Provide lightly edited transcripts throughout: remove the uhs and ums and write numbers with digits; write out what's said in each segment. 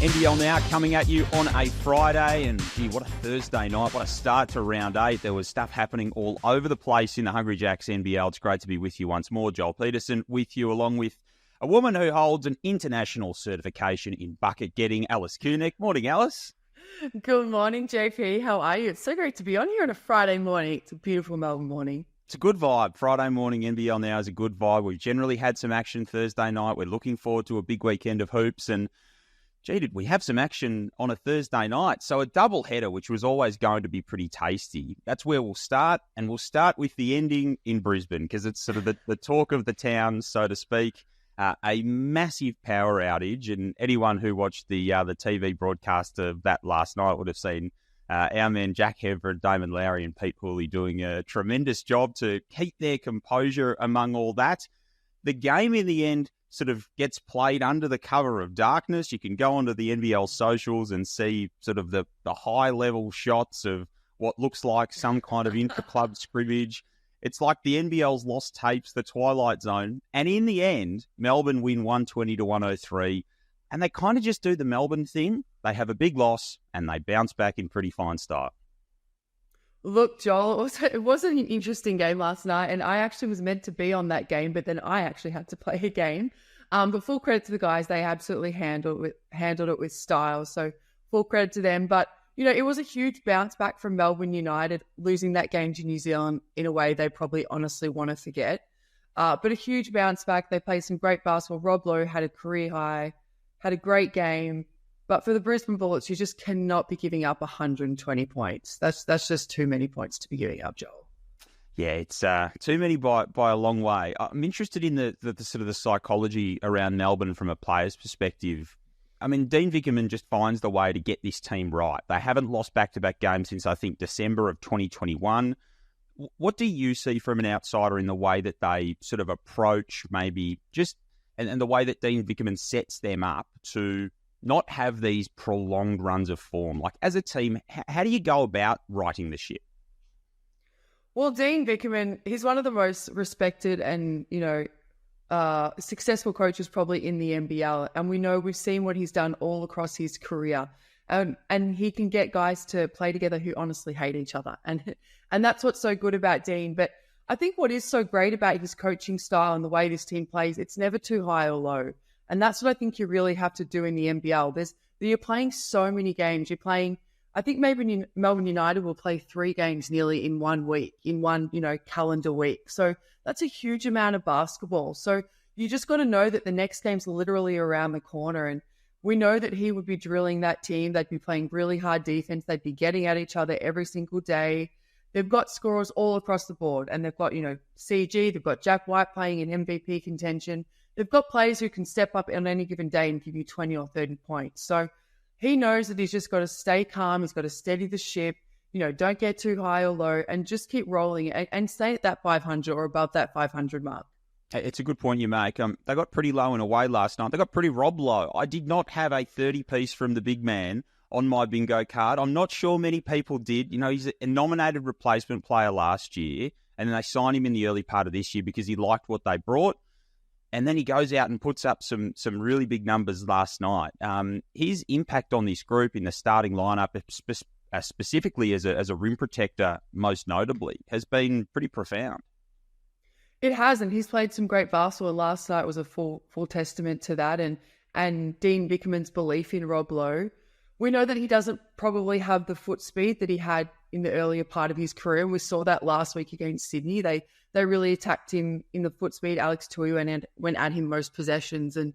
NBL Now coming at you on a Friday, and gee, what a Thursday night, what a start to round 8. There was stuff happening all over the place in the Hungry Jacks NBL. It's great to be with you once more. Joel Peterson with you, along with a woman who holds an international certification in bucket getting, Alice Kunek. Morning, Alice. Good morning, JP. How are you? It's so great to be on here on a Friday morning. It's a beautiful Melbourne morning. It's a good vibe. Friday morning NBL Now is a good vibe. We've generally had some action Thursday night. We're looking forward to a big weekend of hoops, and gee, did we have some action on a Thursday night. So a double header, which was always going to be pretty tasty. That's where we'll start, and we'll start with the ending in Brisbane, because it's sort of the talk of the town, so to speak. A massive power outage, and anyone who watched the TV broadcast of that last night would have seen our men Jack Hever, Damon Lowry and Pete Hooley doing a tremendous job to keep their composure among all that. The game in the end sort of gets played under the cover of darkness. You can go onto the NBL socials and see sort of the high-level shots of what looks like some kind of inter-club scrimmage. It's like the NBL's lost tapes, the Twilight Zone. And in the end, Melbourne win 120-103. And they kind of just do the Melbourne thing. They have a big loss and they bounce back in pretty fine style. Look, Joel, it was an interesting game last night, and I actually was meant to be on that game, but then I actually had to play a game. But full credit to the guys. They absolutely handled it with style. So full credit to them. But, you know, it was a huge bounce back from Melbourne United, losing that game to New Zealand in a way they probably honestly want to forget. But a huge bounce back. They played some great basketball. Rob Lowe had a career high, had a great game. But for the Brisbane Bullets, you just cannot be giving up 120 points. That's just too many points to be giving up, Joel. Yeah, it's too many by a long way. I'm interested in the sort of the psychology around Melbourne from a player's perspective. I mean, Dean Vickman just finds the way to get this team right. They haven't lost back-to-back games since, I think, December of 2021. What do you see from an outsider in the way that they sort of approach maybe just, and the way that Dean Vickman sets them up to not have these prolonged runs of form? Like, as a team, how do you go about righting the ship? Well, Dean Vickman, he's one of the most respected and, successful coaches probably in the NBL. And we've seen what he's done all across his career. And he can get guys to play together who honestly hate each other. And that's what's so good about Dean. But I think what is so great about his coaching style and the way this team plays, it's never too high or low. And that's what I think you really have to do in the NBL. You're playing so many games. You're playing, I think maybe Melbourne United will play 3 games nearly in 1 week, in one, calendar week. So that's a huge amount of basketball. So you just got to know that the next game's literally around the corner. And we know that he would be drilling that team. They'd be playing really hard defense. They'd be getting at each other every single day. They've got scorers all across the board. And they've got, CG, they've got Jack White playing in MVP contention. They've got players who can step up on any given day and give you 20 or 30 points. So he knows that he's just got to stay calm. He's got to steady the ship. Don't get too high or low and just keep rolling and stay at that 500 or above that 500 mark. It's a good point you make. They got pretty low in a way last night. They got pretty Rob low. I did not have a 30-piece from the big man on my bingo card. I'm not sure many people did. He's a nominated replacement player last year, and then they signed him in the early part of this year because he liked what they brought. And then he goes out and puts up some really big numbers last night. His impact on this group in the starting lineup, specifically as a rim protector, most notably, has been pretty profound. It has, and he's played some great basketball. Last night was a full testament to that, and Dean Vickman's belief in Rob Lowe. We know that he doesn't probably have the foot speed that he had in the earlier part of his career. We saw that last week against Sydney. They really attacked him in the foot speed. Alex Tuiu went at him most possessions. And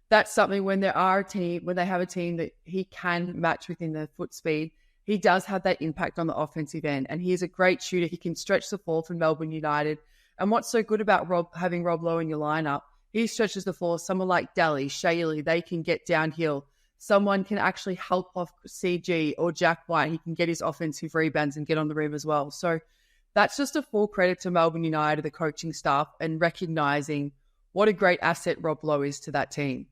that's something when they have a team that he can match within the foot speed, he does have that impact on the offensive end. And he is a great shooter. He can stretch the floor for Melbourne United. And what's so good about having Rob Lowe in your lineup, he stretches the floor. Someone like Daly, Shaley, they can get downhill. Someone can actually help off CG or Jack White. He can get his offensive rebounds and get on the rim as well. So that's just a full credit to Melbourne United, the coaching staff, and recognizing what a great asset Rob Lowe is to that team.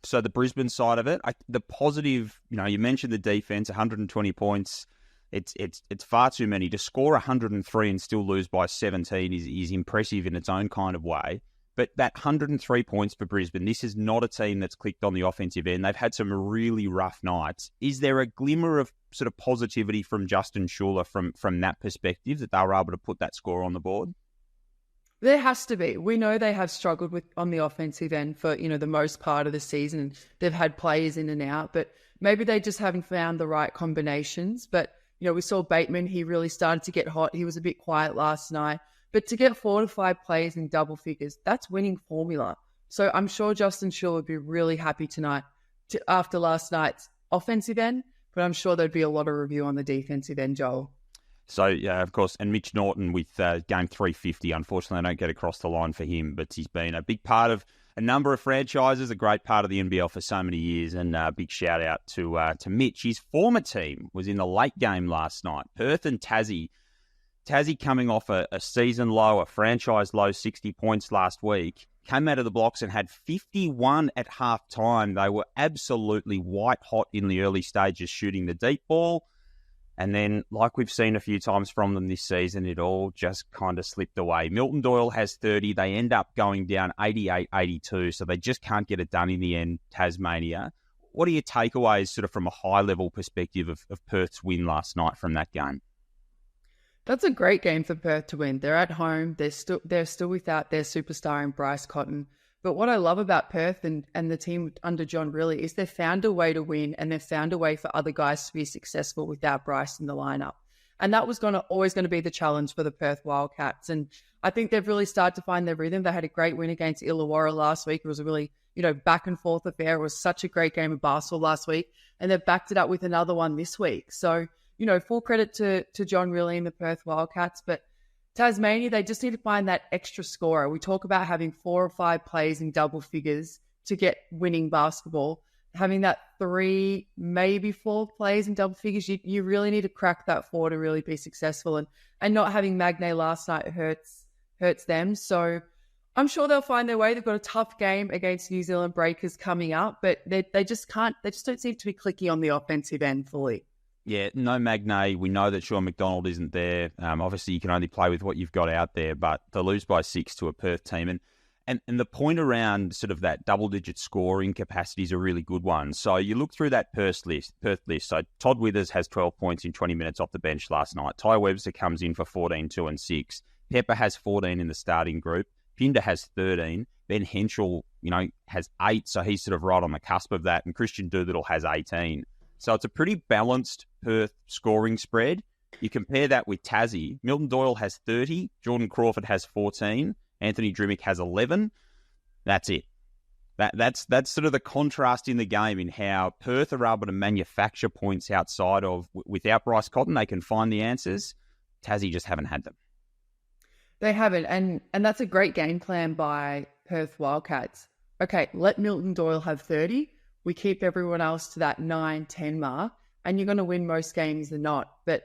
So the Brisbane side of it, the positive, you mentioned the defense, 120 points. It's far too many. To score 103 and still lose by 17 is impressive in its own kind of way. But that 103 points for Brisbane, this is not a team that's clicked on the offensive end. They've had some really rough nights. Is there a glimmer of sort of positivity from Justin Schuller from that perspective that they were able to put that score on the board? There has to be. We know they have struggled on the offensive end for, the most part of the season. They've had players in and out, but maybe they just haven't found the right combinations. But, we saw Bateman. He really started to get hot. He was a bit quiet last night. But to get 4 to 5 players in double figures, that's winning formula. So I'm sure Justin Schuller would be really happy tonight after last night's offensive end, but I'm sure there'd be a lot of review on the defensive end, Joel. So, yeah, of course, and Mitch Norton with game 350. Unfortunately, I don't get across the line for him, but he's been a big part of a number of franchises, a great part of the NBL for so many years, and a big shout-out to Mitch. His former team was in the late game last night, Perth and Tassie. Tassie coming off a season low, a franchise low 60 points last week, came out of the blocks and had 51 at half-time. They were absolutely white-hot in the early stages shooting the deep ball. And then, like we've seen a few times from them this season, it all just kind of slipped away. Milton Doyle has 30. They end up going down 88-82, so they just can't get it done in the end, Tasmania. What are your takeaways sort of from a high-level perspective of Perth's win last night from that game? That's a great game for Perth to win. They're at home. They're still without their superstar in Bryce Cotton. But what I love about Perth and the team under John really is they've found a way to win, and they've found a way for other guys to be successful without Bryce in the lineup. And that was always going to be the challenge for the Perth Wildcats. And I think they've really started to find their rhythm. They had a great win against Illawarra last week. It was a really, back and forth affair. It was such a great game of basketball last week. And they've backed it up with another one this week. So, full credit to John really and the Perth Wildcats. But Tasmania, they just need to find that extra scorer. We talk about having 4 or 5 plays in double figures to get winning basketball. Having that 3, maybe 4 plays in double figures, you really need to crack that 4 to really be successful. And not having Magnay last night hurts them. So I'm sure they'll find their way. They've got a tough game against New Zealand Breakers coming up, but they just don't seem to be clicky on the offensive end fully. Yeah, no Magnay. We know that Sean McDonald isn't there. Obviously, you can only play with what you've got out there, but they lose by 6 to a Perth team. And the point around sort of that double-digit scoring capacity is a really good one. So you look through that Perth list. So Todd Withers has 12 points in 20 minutes off the bench last night. Ty Webster comes in for 14, 2 and 6. Pepper has 14 in the starting group. Pinder has 13. Ben Henschel, has 8, so he's sort of right on the cusp of that. And Christian Doolittle has 18. So it's a pretty balanced Perth scoring spread. You compare that with Tassie. Milton Doyle has 30. Jordan Crawford has 14. Anthony Drimmick has 11. That's it. That's sort of the contrast in the game in how Perth are able to manufacture points outside of, without Bryce Cotton, they can find the answers. Tassie just haven't had them. They haven't. And that's a great game plan by Perth Wildcats. Okay, let Milton Doyle have 30. We keep everyone else to that 9, 10 mark, and you're going to win most games than not. But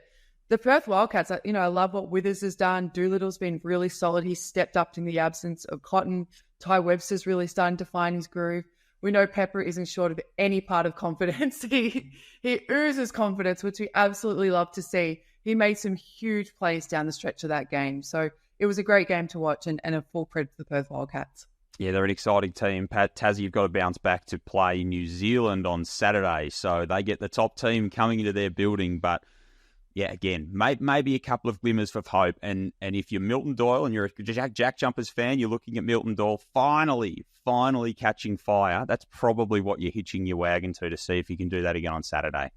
the Perth Wildcats, I love what Withers has done. Doolittle's been really solid. He's stepped up in the absence of Cotton. Ty Webster's really starting to find his groove. We know Pepper isn't short of any part of confidence. He oozes confidence, which we absolutely love to see. He made some huge plays down the stretch of that game. So it was a great game to watch, and a full credit to the Perth Wildcats. Yeah, they're an exciting team. Tassie, you've got to bounce back to play New Zealand on Saturday. So they get the top team coming into their building. But, yeah, again, maybe a couple of glimmers of hope. And if you're Milton Doyle and you're a Jack Jumpers fan, you're looking at Milton Doyle finally catching fire. That's probably what you're hitching your wagon to see if you can do that again on Saturday.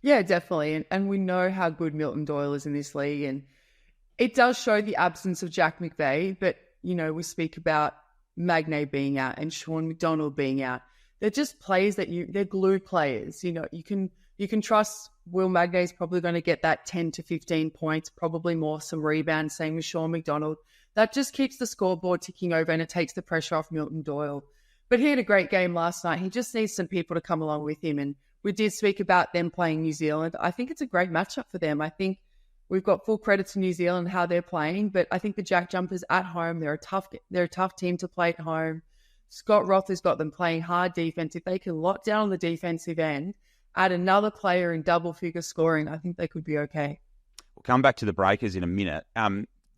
Yeah, definitely. And we know how good Milton Doyle is in this league. And it does show the absence of Jack McVeigh, but we speak about Magnay being out and Sean McDonald being out. They're just players they're glue players. You can trust Will Magnay's probably going to get that 10 to 15 points, probably more, some rebounds, same with Sean McDonald. That just keeps the scoreboard ticking over, and it takes the pressure off Milton Doyle. But he had a great game last night. He just needs some people to come along with him. And we did speak about them playing New Zealand. I think it's a great matchup for them. I think we've got full credit to New Zealand, how they're playing, but I think the Jack Jumpers at home, they're a tough team to play at home. Scott Roth has got them playing hard defense. If they can lock down on the defensive end, add another player in double-figure scoring, I think they could be okay. We'll come back to the Breakers in a minute.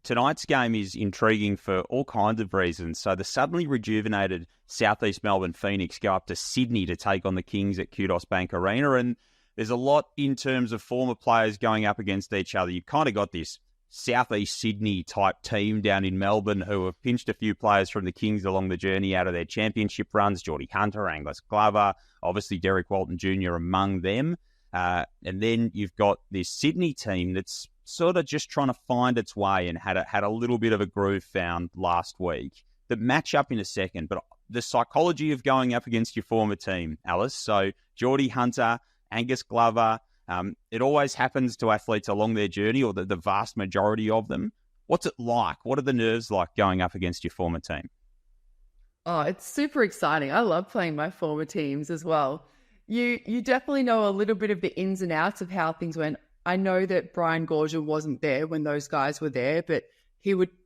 tonight's game is intriguing for all kinds of reasons. So the suddenly rejuvenated Southeast Melbourne Phoenix go up to Sydney to take on the Kings at Kudos Bank Arena, and there's a lot in terms of former players going up against each other. You've kind of got this Southeast Sydney type team down in Melbourne who have pinched a few players from the Kings along the journey out of their championship runs. Geordie Hunter, Angus Glover, obviously Derek Walton Jr. among them. And then you've got this Sydney team that's sort of just trying to find its way and had a little bit of a groove found last week that match up in a second. But the psychology of going up against your former team, Alice, so Geordie Hunter, Angus Glover, it always happens to athletes along their journey, or the vast majority of them. What's it like? What are the nerves like going up against your former team? Oh, it's super exciting. I love playing my former teams as well. You definitely know a little bit of the ins and outs of how things went. I know that Brian Gorgia wasn't there when those guys were there, but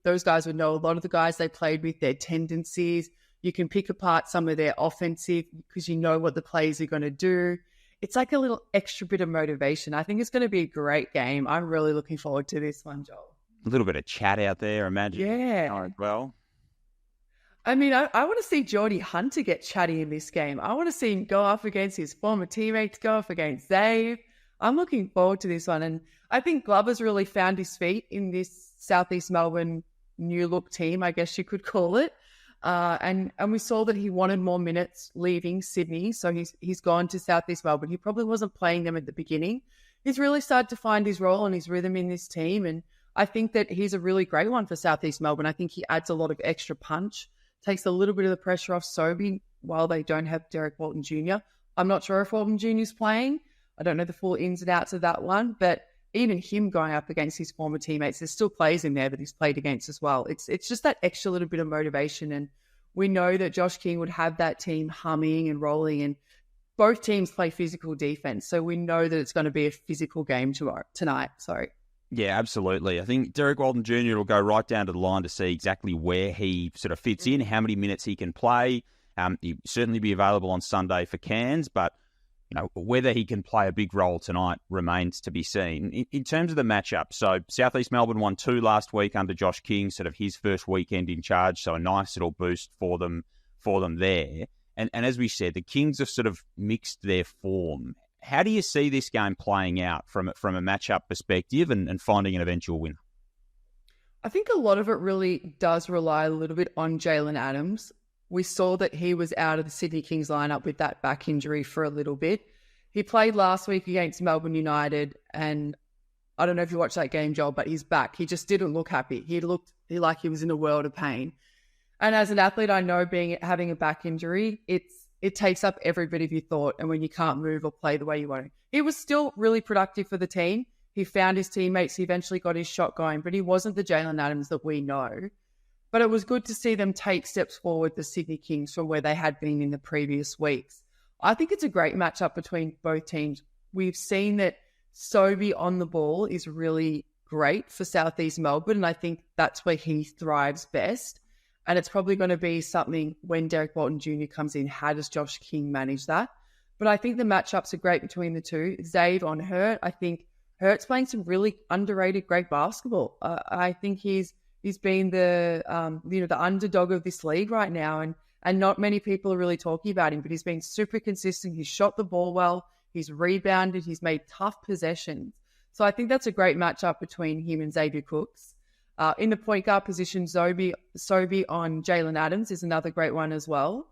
those guys would know a lot of the guys they played with, their tendencies. You can pick apart some of their offensive because you know what the players are going to do. It's like a little extra bit of motivation. I think it's going to be a great game. I'm really looking forward to this one, Joel. A little bit of chat out there, imagine. Yeah. Well, I mean, I want to see Geordie Hunter get chatty in this game. I want to see him go up against his former teammates, go up against Zave. I'm looking forward to this one. And I think Glover's really found his feet in this Southeast Melbourne new look team, I guess you could call it. And we saw that he wanted more minutes leaving Sydney. So he's gone to Southeast Melbourne. He probably wasn't playing them at the beginning. He's really started to find his role and his rhythm in this team. And I think that he's a really great one for Southeast Melbourne. I think he adds a lot of extra punch, takes a little bit of the pressure off Sobey while they don't have Derek Walton Jr. I'm not sure if Walton Jr. is playing. I don't know the full ins and outs of that one, but even him going up against his former teammates, there's still players in there that he's played against as well. It's just that extra little bit of motivation. And we know that Josh King would have that team humming and rolling, and both teams play physical defense. So we know that it's going to be a physical game tonight. Sorry. Yeah, absolutely. I think Derek Walton Jr. will go right down to the line to see exactly where he sort of fits in, how many minutes he can play. He'll certainly be available on Sunday for Cairns, but whether he can play a big role tonight remains to be seen. In terms of the matchup, so Southeast Melbourne won 2 last week under Josh King, sort of his first weekend in charge, so a nice little boost for them there. And as we said, the Kings have sort of mixed their form. How do you see this game playing out from a matchup perspective and finding an eventual win? I think a lot of it really does rely a little bit on Jalen Adams. We saw that he was out of the Sydney Kings lineup with that back injury for a little bit. He played last week against Melbourne United, and I don't know if you watched that game, Joel, but he's back. He just didn't look happy. He looked like he was in a world of pain. And as an athlete, I know having a back injury, it takes up every bit of your thought, and when you can't move or play the way you want to. He was still really productive for the team. He found his teammates. He eventually got his shot going, but he wasn't the Jalen Adams that we know. But it was good to see them take steps forward, the Sydney Kings, from where they had been in the previous weeks. I think it's a great matchup between both teams. We've seen that Sobey on the ball is really great for Southeast Melbourne, and I think that's where he thrives best. And it's probably going to be something when Derek Walton Jr. comes in. How does Josh King manage that? But I think the matchups are great between the two. Zave on Hurt. I think Hurt's playing some really underrated, great basketball. I think he's been the underdog of this league right now, and not many people are really talking about him. But he's been super consistent. He's shot the ball well. He's rebounded. He's made tough possessions. So I think that's a great matchup between him and Xavier Cooks. In the point guard position, Sobey on Jalen Adams is another great one as well.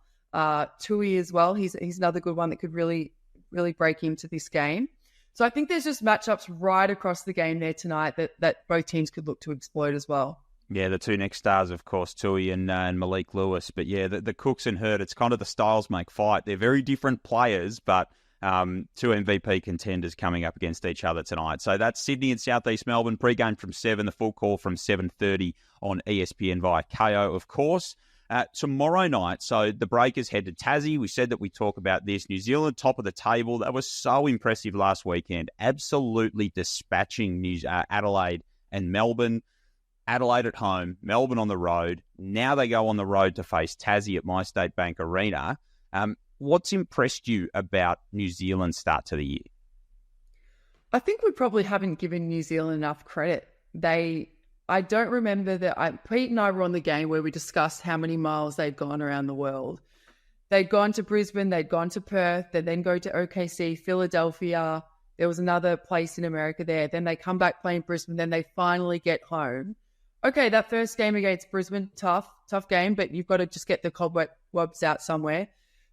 Tui as well. He's another good one that could really, really break into this game. So I think there's just matchups right across the game there tonight that both teams could look to exploit as well. Yeah, the two next stars, of course, Tui and Malik Lewis. But yeah, the Cooks and Hurt, it's kind of the styles make fight. They're very different players, but two MVP contenders coming up against each other tonight. So that's Sydney and Southeast Melbourne. Pre-game from 7, the full call from 7:30 on ESPN via KO, of course. Tomorrow night, so the Breakers head to Tassie. We said that we talk about this. New Zealand, top of the table. That was so impressive last weekend. Absolutely dispatching Adelaide and Melbourne. Adelaide at home, Melbourne on the road. Now they go on the road to face Tassie at MyState Bank Arena. What's impressed you about New Zealand's start to the year? I think we probably haven't given New Zealand enough credit. I I don't remember that. Pete and I were on the game where we discussed how many miles they'd gone around the world. They'd gone to Brisbane, they'd gone to Perth, they'd then go to OKC, Philadelphia. There was another place in America there. Then they come back playing Brisbane, then they finally get home. Okay, that first game against Brisbane, tough game, but you've got to just get the cobwebs out somewhere.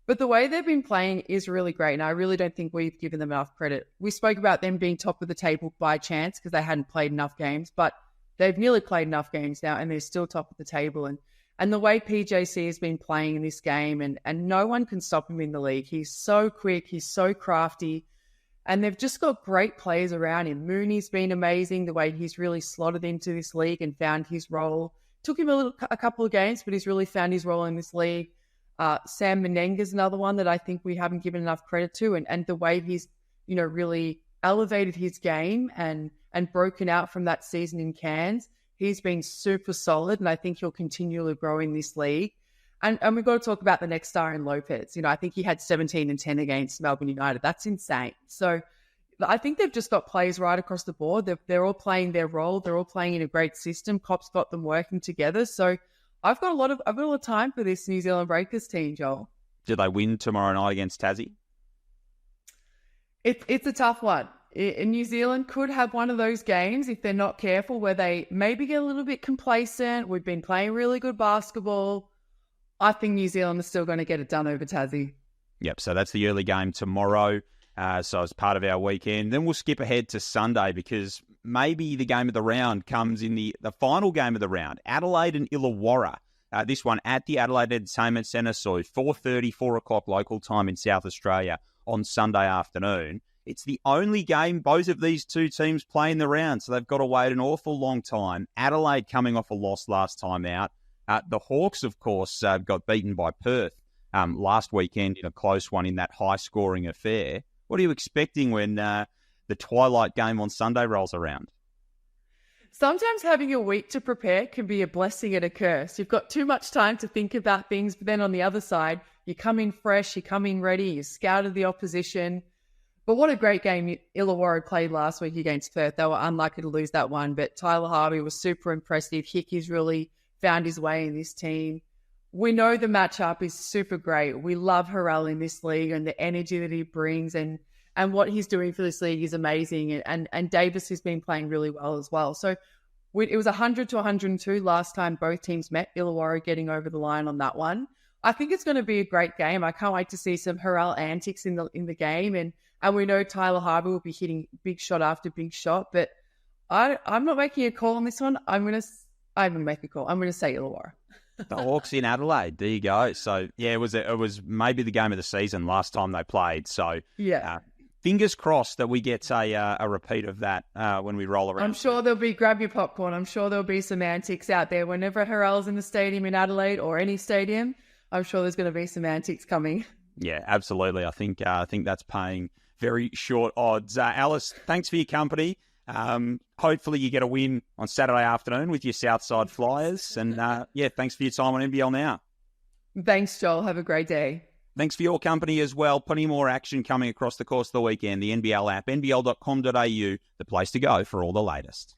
But the way they've been playing is really great, and I really don't think we've given them enough credit. We spoke about them being top of the table by chance because they hadn't played enough games, but they've nearly played enough games now, and they're still top of the table. And the way PJC has been playing in this game, and no one can stop him in the league. He's so quick, he's so crafty, and they've just got great players around him. Mooney's been amazing, the way he's really slotted into this league and found his role. Took him a couple of games, but he's really found his role in this league. Sam Menenga's another one that I think we haven't given enough credit to, and the way he's, really elevated his game and broken out from that season in Cairns. He's been super solid, and I think he'll continue to grow in this league. And we've got to talk about the next star in Lopez. I think he had 17 and 10 against Melbourne United. That's insane. So I think they've just got players right across the board. They're all playing their role. They're all playing in a great system. Cop's got them working together. So I've got a lot of time for this New Zealand Breakers team, Joel. Do they win tomorrow night against Tassie? It's a tough one. New Zealand could have one of those games if they're not careful where they maybe get a little bit complacent. We've been playing really good basketball. I think New Zealand is still going to get it done over Tassie. Yep, so that's the early game tomorrow. So as part of our weekend. Then we'll skip ahead to Sunday because maybe the game of the round comes in the final game of the round. Adelaide and Illawarra. This one at the Adelaide Entertainment Centre. So 4:30, 4 o'clock local time in South Australia on Sunday afternoon. It's the only game both of these two teams play in the round, so they've got to wait an awful long time. Adelaide coming off a loss last time out. The Hawks, of course, got beaten by Perth last weekend in a close one in that high-scoring affair. What are you expecting when the twilight game on Sunday rolls around? Sometimes having a week to prepare can be a blessing and a curse. You've got too much time to think about things, but then on the other side, you come in fresh, you come in ready, you scouted the opposition. But what a great game Illawarra played last week against Perth. They were unlucky to lose that one, but Tyler Harvey was super impressive. Hickey's really found his way in this team. We know the matchup is super great. We love Harrell in this league and the energy that he brings and what he's doing for this league is amazing. And Davis has been playing really well as well. So it was 100 to 102 last time both teams met. Illawarra getting over the line on that one. I think it's going to be a great game. I can't wait to see some Harrell antics in the game. And we know Tyler Harvey will be hitting big shot after big shot. But I'm not making a call on this one. I'm going to make a call. I'm going to say Illawarra. The Hawks in Adelaide. There you go. So, yeah, it was maybe the game of the season last time they played. So, yeah. Fingers crossed that we get a repeat of that when we roll around. I'm sure there'll be, grab your popcorn. I'm sure there'll be some antics out there. Whenever Harrell's in the stadium in Adelaide or any stadium, I'm sure there's going to be some antics coming. Yeah, absolutely. I think that's paying very short odds. Alice, thanks for your company. Hopefully you get a win on Saturday afternoon with your Southside Flyers. And thanks for your time on NBL Now. Thanks, Joel. Have a great day. Thanks for your company as well. Plenty more action coming across the course of the weekend. The NBL app, nbl.com.au, the place to go for all the latest.